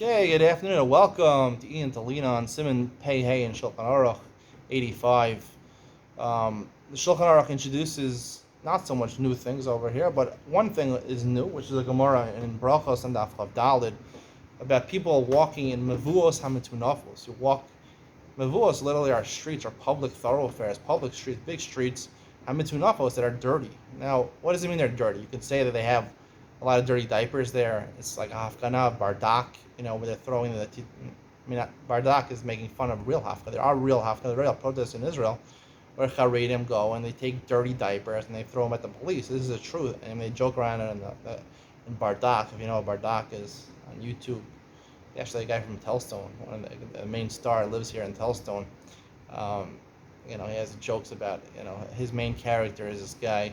Okay, good afternoon and welcome to Iyun to lean on Simon Pei Hey and Shulchan Aruch 85. The Shulchan Aruch introduces not so much new things over here, but one thing is new, which is a Gemara in Brachos and Daf Chav Dalid about people walking in Mevuos Hamitunafos. You walk, Mevuos literally are streets, are public thoroughfares, public streets, big streets, Hamitunafos that are dirty. Now, what does it mean they're dirty? You could say that they have a lot of dirty diapers there. It's like a hafgana, bardak, where they're throwing bardak is making fun of real hafgana. There are real hafgana, real protests in Israel, where Haredim go and they take dirty diapers and they throw them at the police. This is the truth, and they joke around in bardak. If you know what bardak is on YouTube, actually, a guy from Telstone, one of the main star, lives here in Telstone. He has jokes about, his main character is this guy,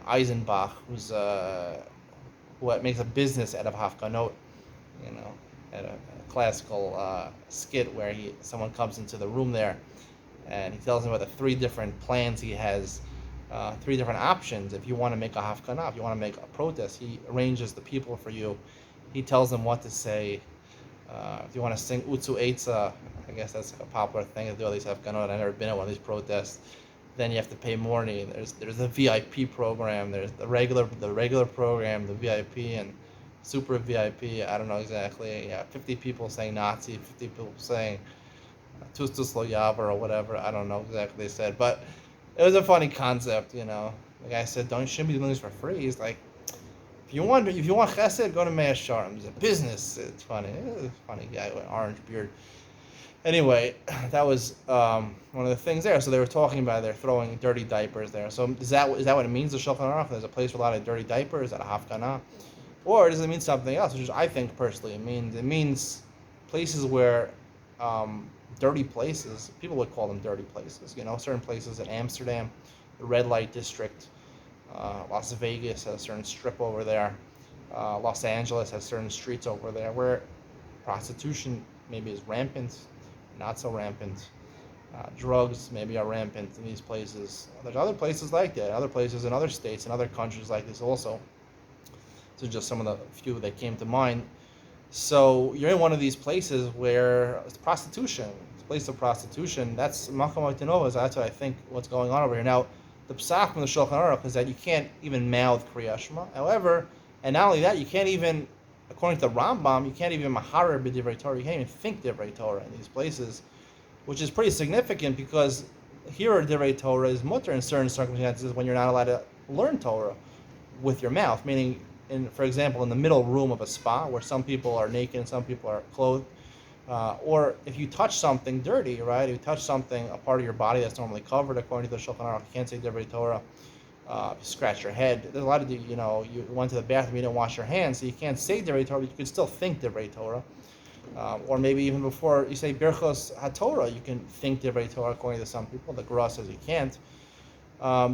Eisenbach, who makes a business out of hafganot, at a classical skit where someone comes into the room there, and he tells him about the three different plans he has, three different options. If you want to make a hafganah, if you want to make a protest, he arranges the people for you. He tells them what to say. If you want to sing Utsu Eitza, I guess that's a popular thing to do all these hafganot. I've never been at one of these protests. Then you have to pay more money. There's a VIP program. There's the regular program, the VIP and super VIP. I don't know exactly. Yeah, 50 people saying Nazi, 50 people saying Tustus Lo Yaver or whatever. I don't know exactly what they said, but it was a funny concept. The guy said, shouldn't be doing this for free. He's like, if you want chesed, go to Mea Sharm. It's a business. It's funny. It's a funny guy with an orange beard. Anyway, that was one of the things there. So they were talking about they're throwing dirty diapers there. So is that what it means, the Shulchan Aruch? There's a place with a lot of dirty diapers at a hafgana, or does it mean something else? Which I think personally it means places where dirty places. People would call them dirty places. Certain places in Amsterdam, the red light district. Las Vegas has a certain strip over there. Los Angeles has certain streets over there where prostitution maybe is rampant. Not so rampant. Drugs maybe are rampant in these places. There's other places like that, other places in other states and other countries like this also. So just some of the few that came to mind. So you're in one of these places where it's prostitution. It's a place of prostitution. That's Makom Aitinova. That's what I think what's going on over here. Now, the psak from the Shulchan Aruch is that you can't even mouth Kriya Shema. However, and not only that, you can't even, according to the Rambam, you can't even maharer b'divrei Torah. You can't even think divrei Torah in these places, which is pretty significant because here divrei Torah is mutter in certain circumstances when you're not allowed to learn Torah with your mouth. Meaning, for example, in the middle room of a spa where some people are naked and some people are clothed, or if you touch something dirty, right? If you touch something, a part of your body that's normally covered, according to the Shulchan Aruch, you can't say divrei Torah. You scratch your head. There's a lot of, you went to the bathroom, you didn't wash your hands, so you can't say divrei Torah, but you can still think divrei Torah. Or maybe even before you say Birchos HaTorah, you can think divrei Torah according to some people. The Gra says you can't.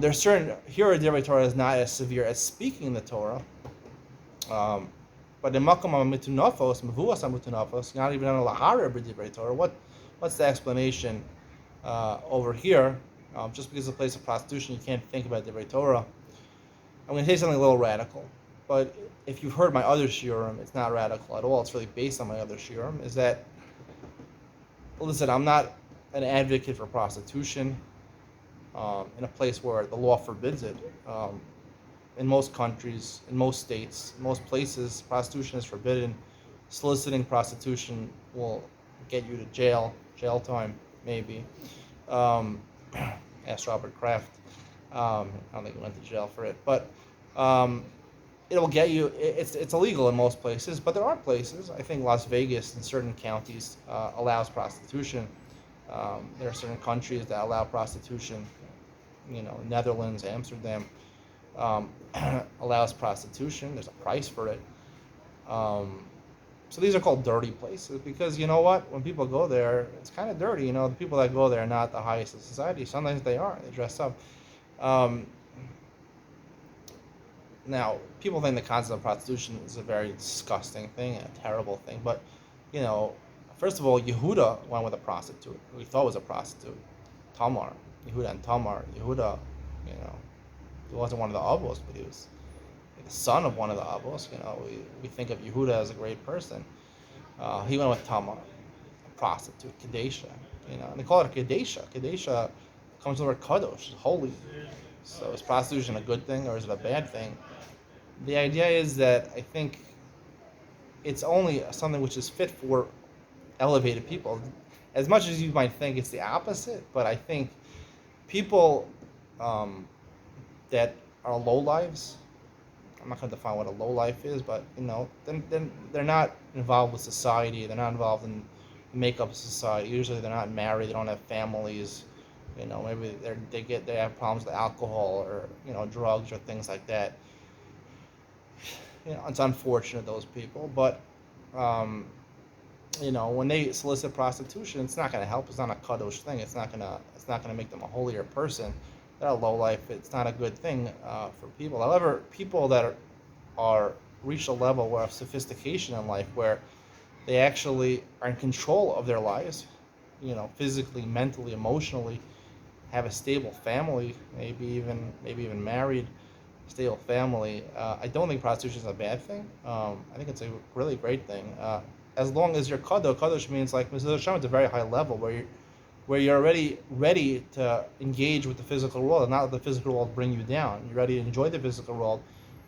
There's certain, here divrei Torah is not as severe as speaking the Torah. But in Makom HaMitunafos, Mevuos HaMitunafos, not even on Laharer b'divrei Torah. What's the explanation over here? Just because it's a place of prostitution, you can't think about divrei Torah. I'm going to say something a little radical, but if you've heard my other shiurim, it's not radical at all. It's really based on my other shiurim. Is that, listen, I'm not an advocate for prostitution in a place where the law forbids it. In most countries, in most states, in most places, prostitution is forbidden. Soliciting prostitution will get you to jail time, maybe. Ask Robert Kraft. I don't think he went to jail for it, but it'll get you. It's illegal in most places, but there are places. I think Las Vegas in certain counties allows prostitution. There are certain countries that allow prostitution. Netherlands, Amsterdam allows prostitution. There's a price for it. So these are called dirty places because you know what? When people go there, it's kind of dirty. The people that go there are not the highest of society. Sometimes they are. They dress up. Now, people think the concept of prostitution is a very disgusting thing, a terrible thing. But, first of all, Yehuda went with a prostitute, who he thought was a prostitute. Tamar. Yehuda and Tamar. Yehuda, he wasn't one of the avos, but he was the son of one of the avos. We think of Yehuda as a great person. He went with Tamar, a prostitute, Kadesha. And they call it a Kadesha. Kadesha comes from the word Kadosh, holy. So is prostitution a good thing or is it a bad thing? The idea is that I think it's only something which is fit for elevated people. As much as you might think it's the opposite, but I think people um, that are low lives, I'm not going to define what a low life is, but then they're not involved with society. They're not involved in the makeup of society. Usually, they're not married. They don't have families. Maybe they have problems with alcohol or drugs or things like that. It's unfortunate those people, but um, when they solicit prostitution, it's not going to help. It's not a kadosh thing. It's not gonna make them a holier person. They're a low life. It's not a good thing for people. However, people that are reach a level of sophistication in life where they actually are in control of their lives, physically, mentally, emotionally, have a stable family, maybe even married, stable family. I don't think prostitution is a bad thing. I think it's a really great thing. As long as you're kadosh means like Mr. Hashem at a very high level where you're already ready to engage with the physical world and not let the physical world bring you down. You're ready to enjoy the physical world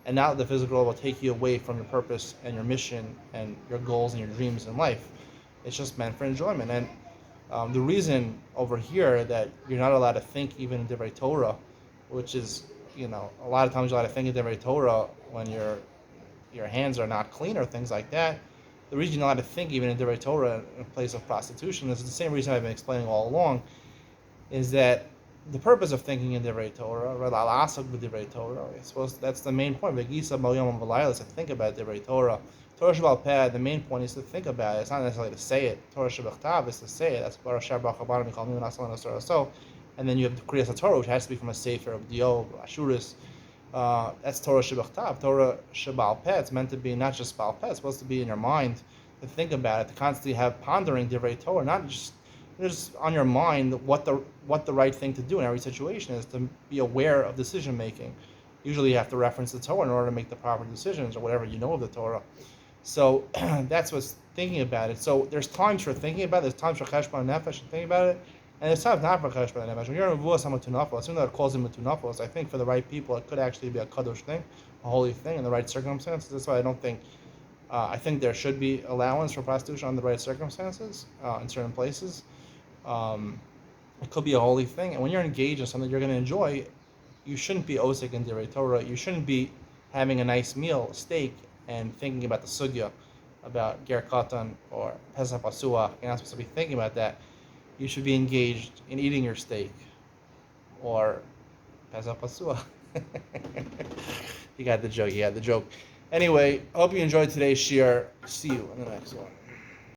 and not let the physical world will take you away from your purpose and your mission and your goals and your dreams in life. It's just meant for enjoyment. And the reason over here that you're not allowed to think even in Divrei Torah, which is, a lot of times you're allowed to think in Divrei Torah when your hands are not clean or things like that. The reason you're not allowed to think even in Divrei Torah in a place of prostitution is the same reason I've been explaining all along, is that the purpose of thinking in Divrei Torah, that's the main point. To think about Divrei Torah. Torah Shabbat Peh, the main point is to think about it. It's not necessarily to say it. Torah Shabbat Tav is to say it. That's Baruch Shabbat Chabad Michal Mimin Aslan Asar So, and then you have the Kriyas Torah, which has to be from a Sefer of Dio, Ashuris. That's Torah Shabbat Tav. Torah Shabbat Peh, it's meant to be not just Shabbat Peh, it's supposed to be in your mind, to think about it, to constantly have pondering Divrei Torah, not just on your mind what the right thing to do in every situation is, to be aware of decision making. Usually you have to reference the Torah in order to make the proper decisions or whatever you know of the Torah. So that's what's thinking about it. So there's times for thinking about it, there's times for cheshbon nefesh and thinking about it, and there's times not for cheshbon nefesh. When you're in Vuas HaMatunafos, even though it calls him Matunafos, I think for the right people it could actually be a kadosh thing, a holy thing in the right circumstances. That's why I don't think, I think there should be allowance for prostitution under the right circumstances in certain places. It could be a holy thing, and when you're engaged in something you're going to enjoy, you shouldn't be osik in Divrei Torah. You shouldn't be having a nice meal, steak, and thinking about the sugya, about ger katan or pesach pasuach. You're not supposed to be thinking about that. You should be engaged in eating your steak or pesach pasuach. You got the joke. Anyway, I hope you enjoyed today's shir. See you in the next one.